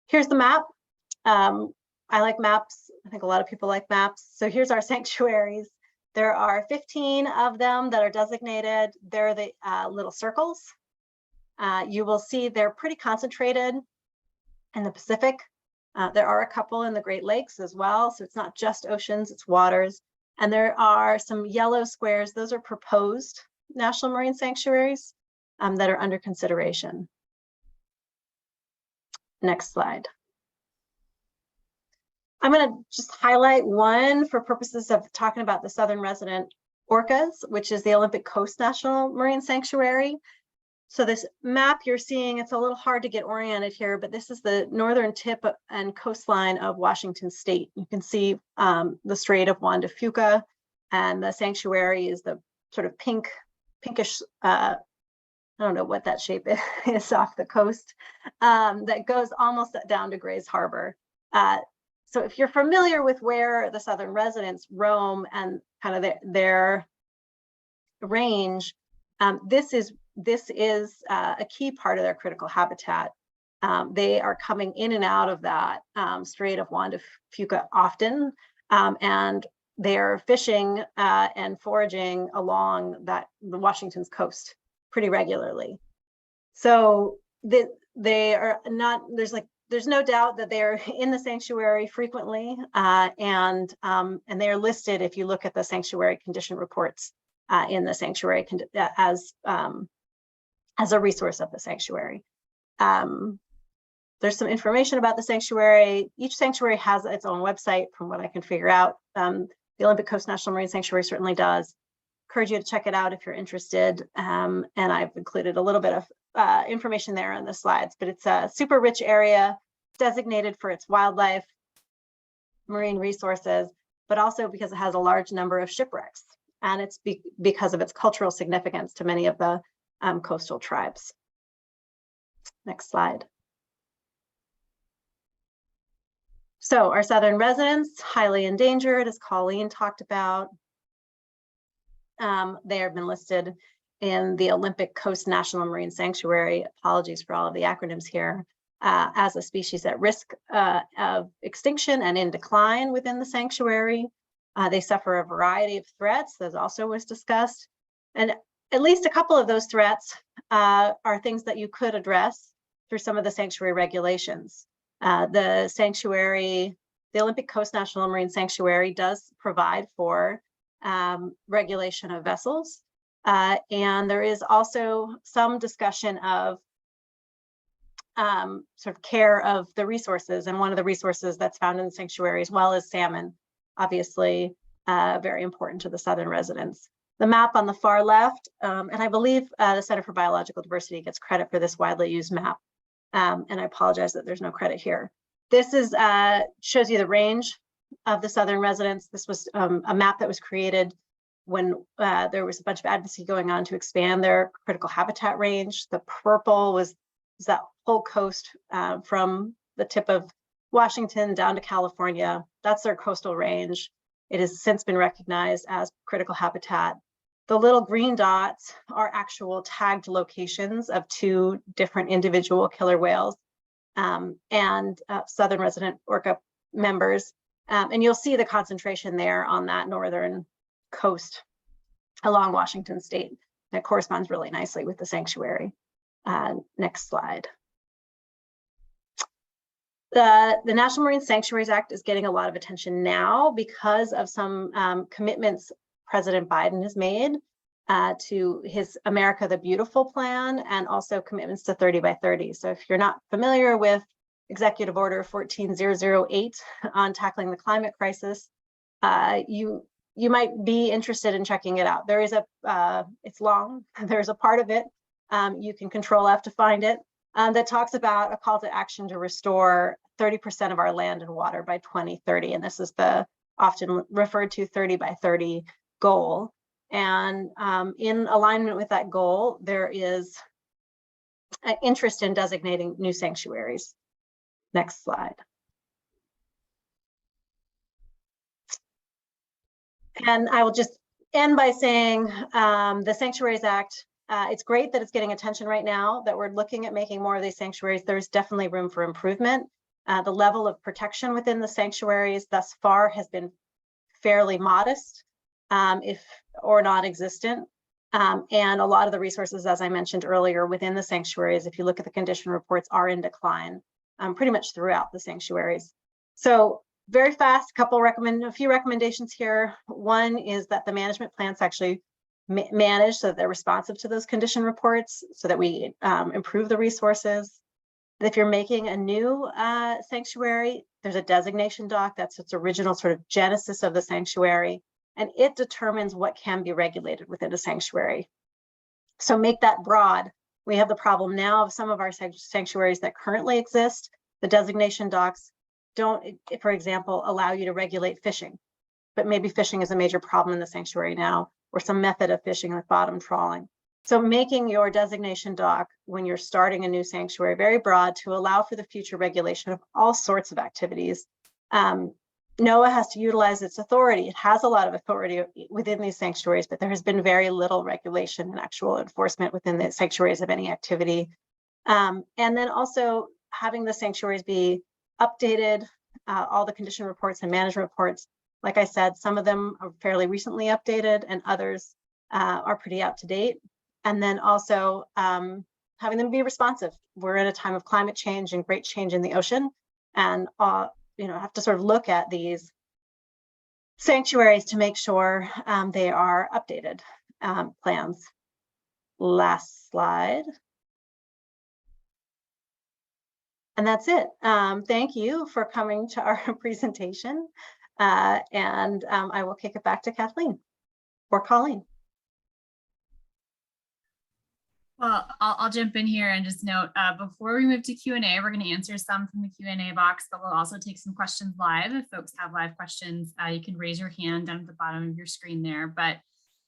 Here's the map. I like maps. I think a lot of people like maps. So here's our sanctuaries. There are 15 of them that are designated. They're the little circles. You will see they're pretty concentrated in the Pacific. There are a couple in the Great Lakes as well. So it's not just oceans, it's waters. And there are some yellow squares. Those are proposed national marine sanctuaries that are under consideration. Next slide. I'm going to just highlight one for purposes of talking about the southern resident Orcas, which is the Olympic Coast National Marine Sanctuary. So this map you're seeing, it's a little hard to get oriented here, but this is the northern tip and coastline of Washington State. You can see the Strait of Juan de Fuca, and the sanctuary is the sort of pinkish, I don't know what that shape is off the coast, that goes almost down to Grays Harbor. So if you're familiar with where the southern residents roam and kind of their range, this is a key part of their critical habitat. They are coming in and out of that Strait of Juan de Fuca often, and they are fishing and foraging along the Washington's coast pretty regularly. So they are not, there's no doubt that they're in the sanctuary frequently, and they are listed if you look at the sanctuary condition reports in the sanctuary as a resource of the sanctuary. There's some information about the sanctuary. Each sanctuary has its own website from what I can figure out. The Olympic Coast National Marine Sanctuary certainly does. Encourage you to check it out if you're interested. And I've included a little bit of information there on the slides, but it's a super rich area designated for its wildlife, marine resources, but also because it has a large number of shipwrecks. And it's because of its cultural significance to many of the coastal tribes. Next slide. So our southern residents, highly endangered, as Colleen talked about. They have been listed in the Olympic Coast National Marine Sanctuary, apologies for all of the acronyms here, as a species at risk of extinction and in decline within the sanctuary. They suffer a variety of threats, that also was discussed. And at least a couple of those threats are things that you could address through some of the sanctuary regulations. The Olympic Coast National Marine Sanctuary does provide for regulation of vessels. And there is also some discussion of sort of care of the resources. And one of the resources that's found in the sanctuary, as well as salmon, obviously very important to the southern residents. The map on the far left, and I believe the Center for Biological Diversity gets credit for this widely used map. And I apologize that there's no credit here. This is shows you the range of the southern residents. This was a map that was created when there was a bunch of advocacy going on to expand their critical habitat range. The purple was that whole coast from the tip of Washington down to California. That's their coastal range. It has since been recognized as critical habitat. The little green dots are actual tagged locations of 2 different individual killer whales and southern resident orca members. And you'll see the concentration there on that northern coast along Washington State. That corresponds really nicely with the sanctuary. Next slide. The National Marine Sanctuaries Act is getting a lot of attention now because of some commitments President Biden has made to his America the Beautiful plan, and also commitments to 30 by 30. So if you're not familiar with Executive Order 14008 on tackling the climate crisis, you might be interested in checking it out. There is it's long, there's a part of it, you can Control F to find it, that talks about a call to action to restore 30% of our land and water by 2030. And this is the often referred to 30 by 30 goal. And in alignment with that goal, there is an interest in designating new sanctuaries. Next slide. And I will just end by saying the Sanctuaries Act, it's great that it's getting attention right now, that we're looking at making more of these sanctuaries. There's definitely room for improvement. The level of protection within the sanctuaries thus far has been fairly modest, if or non-existent. And a lot of the resources, as I mentioned earlier, within the sanctuaries, if you look at the condition reports, are in decline pretty much throughout the sanctuaries. So very fast, a few recommendations here. One is that the management plans actually manage so that they're responsive to those condition reports, so that we improve the resources. If you're making a new sanctuary, there's a designation doc. That's its original sort of genesis of the sanctuary. and it determines what can be regulated within a sanctuary. So make that broad. We have the problem now of some of our sanctuaries that currently exist. The designation docs don't, for example, allow you to regulate fishing, but maybe fishing is a major problem in the sanctuary now, or some method of fishing like bottom trawling. So making your designation doc when you're starting a new sanctuary very broad to allow for the future regulation of all sorts of activities. NOAA has to utilize its authority. It has a lot of authority within these sanctuaries, but there has been very little regulation and actual enforcement within the sanctuaries of any activity. And then also having the sanctuaries be updated, all the condition reports and management reports. Like I said, some of them are fairly recently updated and others are pretty up to date. And then also having them be responsive. We're in a time of climate change and great change in the ocean, and have to sort of look at these sanctuaries to make sure they are updated plans. Last slide. And that's it. Thank you for coming to our presentation. And I will kick it back to Kathleen or Colleen. Well, I'll jump in here and just note, before we move to Q&A, we're going to answer some from the Q&A box, but we'll also take some questions live. If folks have live questions, you can raise your hand down at the bottom of your screen there. But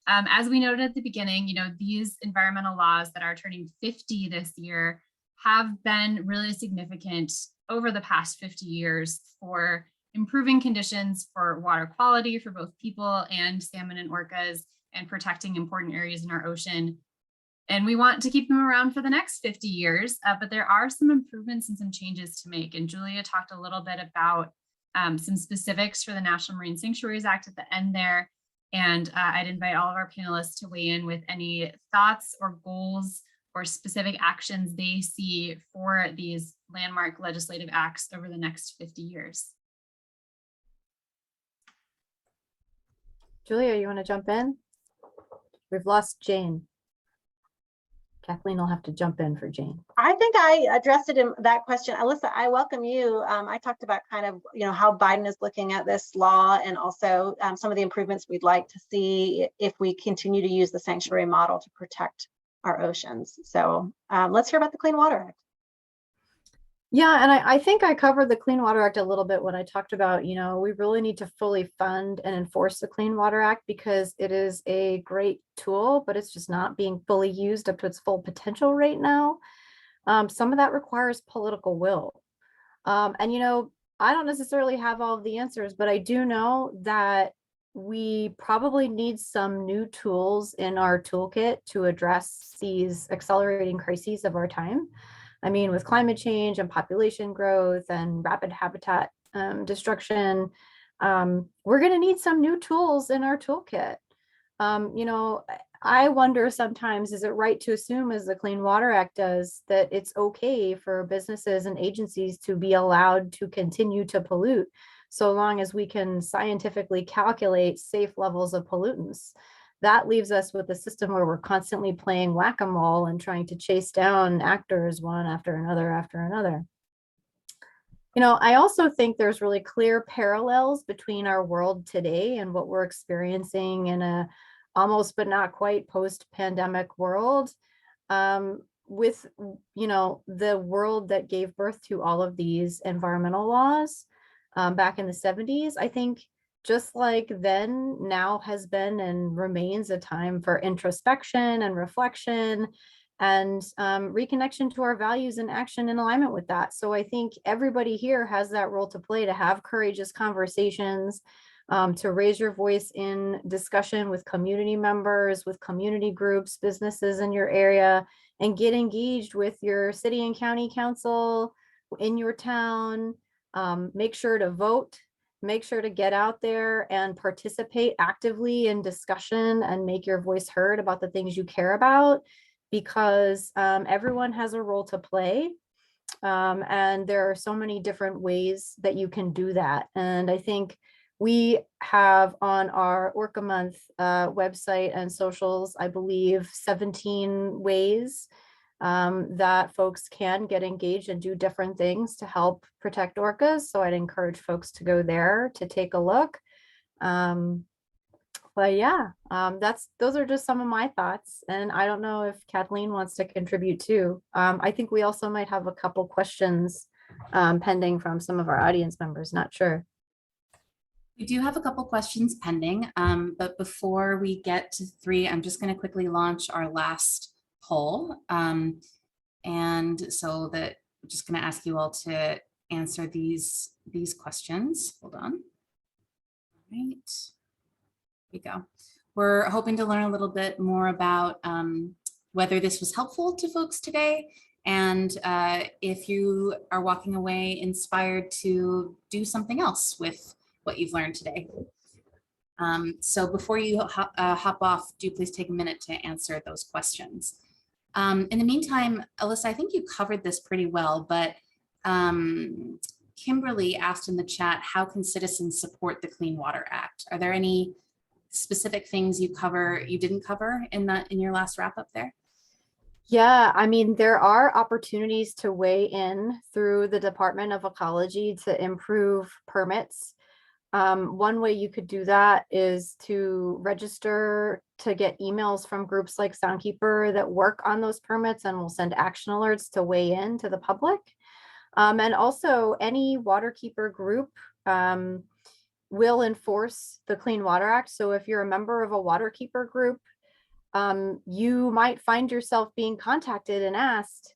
as we noted at the beginning, these environmental laws that are turning 50 this year have been really significant over the past 50 years for improving conditions for water quality for both people and salmon and orcas, and protecting important areas in our ocean. And we want to keep them around for the next 50 years, but there are some improvements and some changes to make. And Julia talked a little bit about some specifics for the National Marine Sanctuaries Act at the end there. And I'd invite all of our panelists to weigh in with any thoughts or goals or specific actions they see for these landmark legislative acts over the next 50 years. Julia, you want to jump in? We've lost Jane. Kathleen will have to jump in for Jane. I think I addressed it in that question. Alyssa, I welcome you. I talked about kind of, how Biden is looking at this law, and also some of the improvements we'd like to see if we continue to use the sanctuary model to protect our oceans. So let's hear about the Clean Water Act. Yeah, and I think I covered the Clean Water Act a little bit when I talked about, we really need to fully fund and enforce the Clean Water Act because it is a great tool, but it's just not being fully used up to its full potential right now. Some of that requires political will. And, I don't necessarily have all of the answers, but I do know that we probably need some new tools in our toolkit to address these accelerating crises of our time. I mean, with climate change and population growth and rapid habitat destruction, we're going to need some new tools in our toolkit. I wonder sometimes, is it right to assume, as the Clean Water Act does, that it's okay for businesses and agencies to be allowed to continue to pollute so long as we can scientifically calculate safe levels of pollutants? That leaves us with a system where we're constantly playing whack-a-mole and trying to chase down actors one after another after another. I also think there's really clear parallels between our world today and what we're experiencing in a almost but not quite post-pandemic world, with the world that gave birth to all of these environmental laws back in the 70s. I think just like then, now has been and remains a time for introspection and reflection and reconnection to our values and action in alignment with that. So I think everybody here has that role to play, to have courageous conversations, to raise your voice in discussion with community members, with community groups, businesses in your area, and get engaged with your city and county council in your town. Make sure to vote. Make sure to get out there and participate actively in discussion and make your voice heard about the things you care about, because everyone has a role to play. And there are so many different ways that you can do that. And I think we have on our Orca Month website and socials, I believe, 17 ways that folks can get engaged and do different things to help protect orcas. So I'd encourage folks to go there to take a look. But yeah, those are just some of my thoughts. And I don't know if Kathleen wants to contribute too. I think we also might have a couple questions pending from some of our audience members, not sure. We do have a couple questions pending, but before we get to 3, I'm just going to quickly launch our last poll. And so that I'm just going to ask you all to answer these questions. Hold on. All right. Here we go. We're hoping to learn a little bit more about whether this was helpful to folks today, and if you are walking away inspired to do something else with what you've learned today. So before you hop off, do please take a minute to answer those questions. In the meantime, Alyssa, I think you covered this pretty well, but Kimberly asked in the chat, how can citizens support the Clean Water Act? Are there any specific things you didn't cover in your last wrap up there? Yeah, I mean, there are opportunities to weigh in through the Department of Ecology to improve permits. One way you could do that is to register to get emails from groups like Soundkeeper that work on those permits and will send action alerts to weigh in to the public. And also any waterkeeper group will enforce the Clean Water Act. So if you're a member of a waterkeeper group, you might find yourself being contacted and asked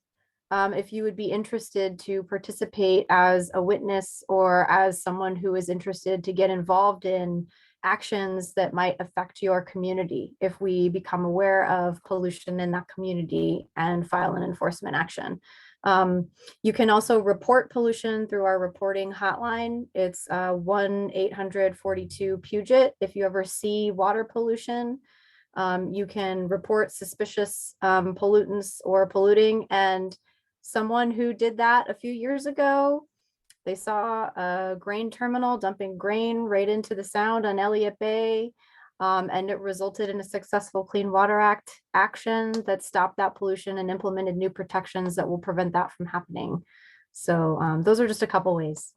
if you would be interested to participate as a witness or as someone who is interested to get involved in actions that might affect your community if we become aware of pollution in that community and file an enforcement action. You can also report pollution through our reporting hotline. It's 1-800-42-PUGET. If you ever see water pollution, you can report suspicious pollutants or polluting. And someone who did that a few years ago, they saw a grain terminal dumping grain right into the Sound on Elliott Bay. And it resulted in a successful Clean Water Act action that stopped that pollution and implemented new protections that will prevent that from happening. So those are just a couple ways.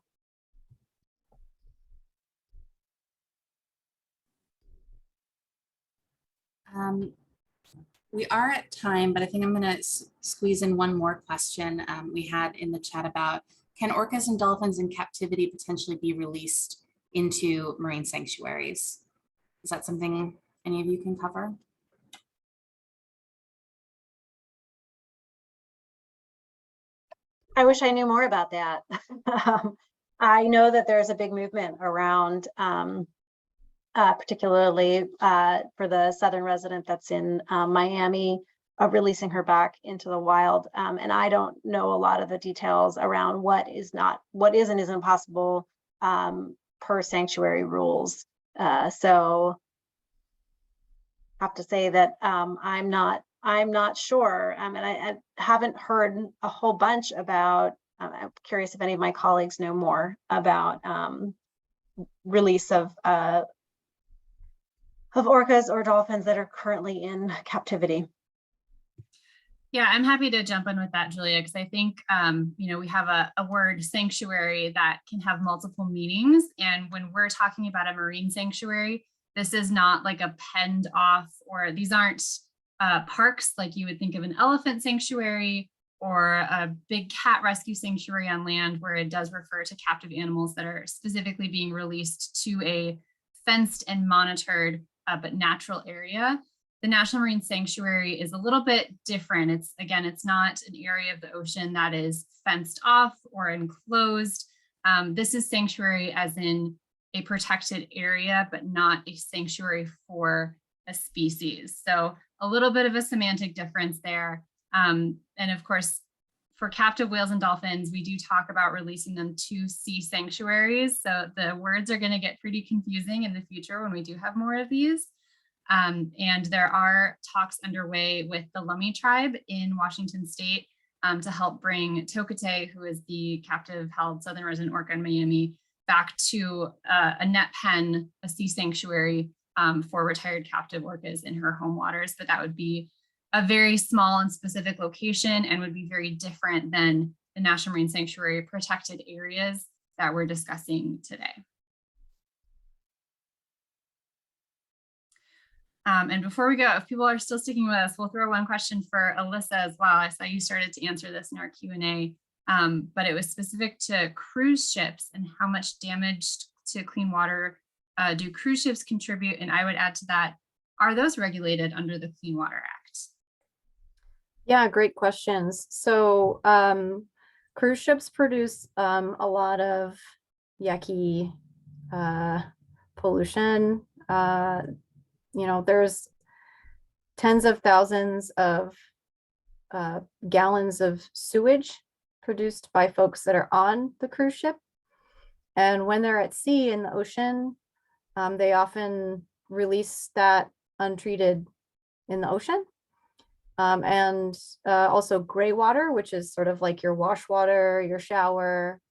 We are at time, but I think I'm going to squeeze in one more question we had in the chat about, can orcas and dolphins in captivity potentially be released into marine sanctuaries? Is that something any of you can cover? I wish I knew more about that. I know that there's a big movement around, particularly for the southern resident that's in Miami, of releasing her back into the wild. And I don't know a lot of the details around what is and isn't possible per sanctuary rules. So I have to say that I'm not sure. And I haven't heard a whole bunch about, I'm curious if any of my colleagues know more about release of orcas or dolphins that are currently in captivity. Yeah, I'm happy to jump in with that, Julia, because I think, we have a word sanctuary that can have multiple meanings. And when we're talking about a marine sanctuary, this is not like a penned off, or these aren't parks like you would think of an elephant sanctuary or a big cat rescue sanctuary on land, where it does refer to captive animals that are specifically being released to a fenced and monitored but natural area. The National Marine Sanctuary is a little bit different. It's not an area of the ocean that is fenced off or enclosed. This is sanctuary as in a protected area, but not a sanctuary for a species. So a little bit of a semantic difference there. And of course, for captive whales and dolphins, we do talk about releasing them to sea sanctuaries. So the words are going to get pretty confusing in the future when we do have more of these. And there are talks underway with the Lummi tribe in Washington state to help bring Tokate, who is the captive held southern resident orca in Miami, back to a net pen, a sea sanctuary for retired captive orcas in her home waters. But that would be a very small and specific location and would be very different than the National Marine Sanctuary protected areas that we're discussing today. And before we go, if people are still sticking with us, we'll throw one question for Alyssa as well. I saw you started to answer this in our Q&A, but it was specific to cruise ships and how much damage to clean water do cruise ships contribute? And I would add to that, are those regulated under the Clean Water Act? Yeah, great questions. So cruise ships produce a lot of yucky pollution. There's tens of thousands of gallons of sewage produced by folks that are on the cruise ship. And when they're at sea in the ocean, they often release that untreated in the ocean. And also gray water, which is sort of like your wash water, your shower,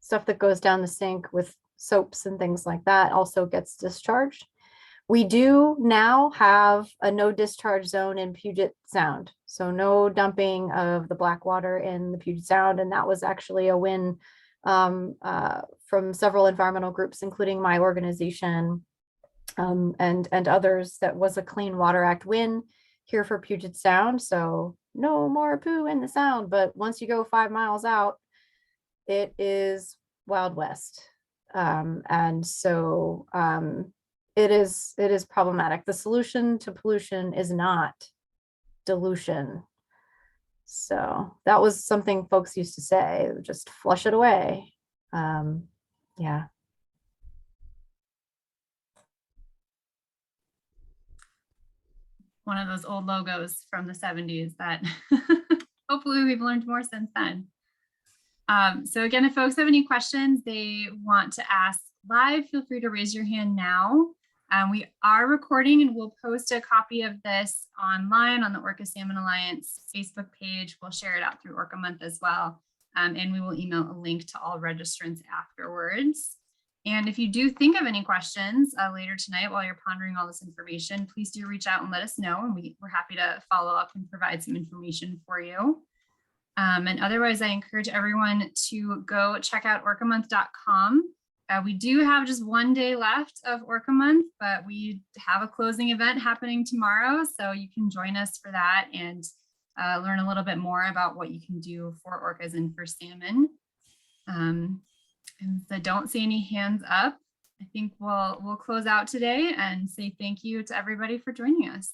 stuff that goes down the sink with soaps and things like that also gets discharged. We do now have a no discharge zone in Puget Sound. So no dumping of the black water in the Puget Sound. And that was actually a win from several environmental groups, including my organization and others. That was a Clean Water Act win here for Puget Sound. So no more poo in the sound. But once you go 5 miles out, it is Wild West. And so it is problematic. The solution to pollution is not dilution. So that was something folks used to say, just flush it away. Yeah. One of those old logos from the 70s that hopefully we've learned more since then. So again, if folks have any questions they want to ask live, feel free to raise your hand now. We are recording and we'll post a copy of this online on the Orca Salmon Alliance Facebook page. We'll share it out through Orca Month as well. And we will email a link to all registrants afterwards. And if you do think of any questions later tonight while you're pondering all this information, please do reach out and let us know. And we're happy to follow up and provide some information for you. And otherwise, I encourage everyone to go check out orcamonth.com. We do have just 1 day left of Orca Month, but we have a closing event happening tomorrow. So you can join us for that and learn a little bit more about what you can do for orcas and for salmon. And so I don't see any hands up. I think we'll close out today and say thank you to everybody for joining us.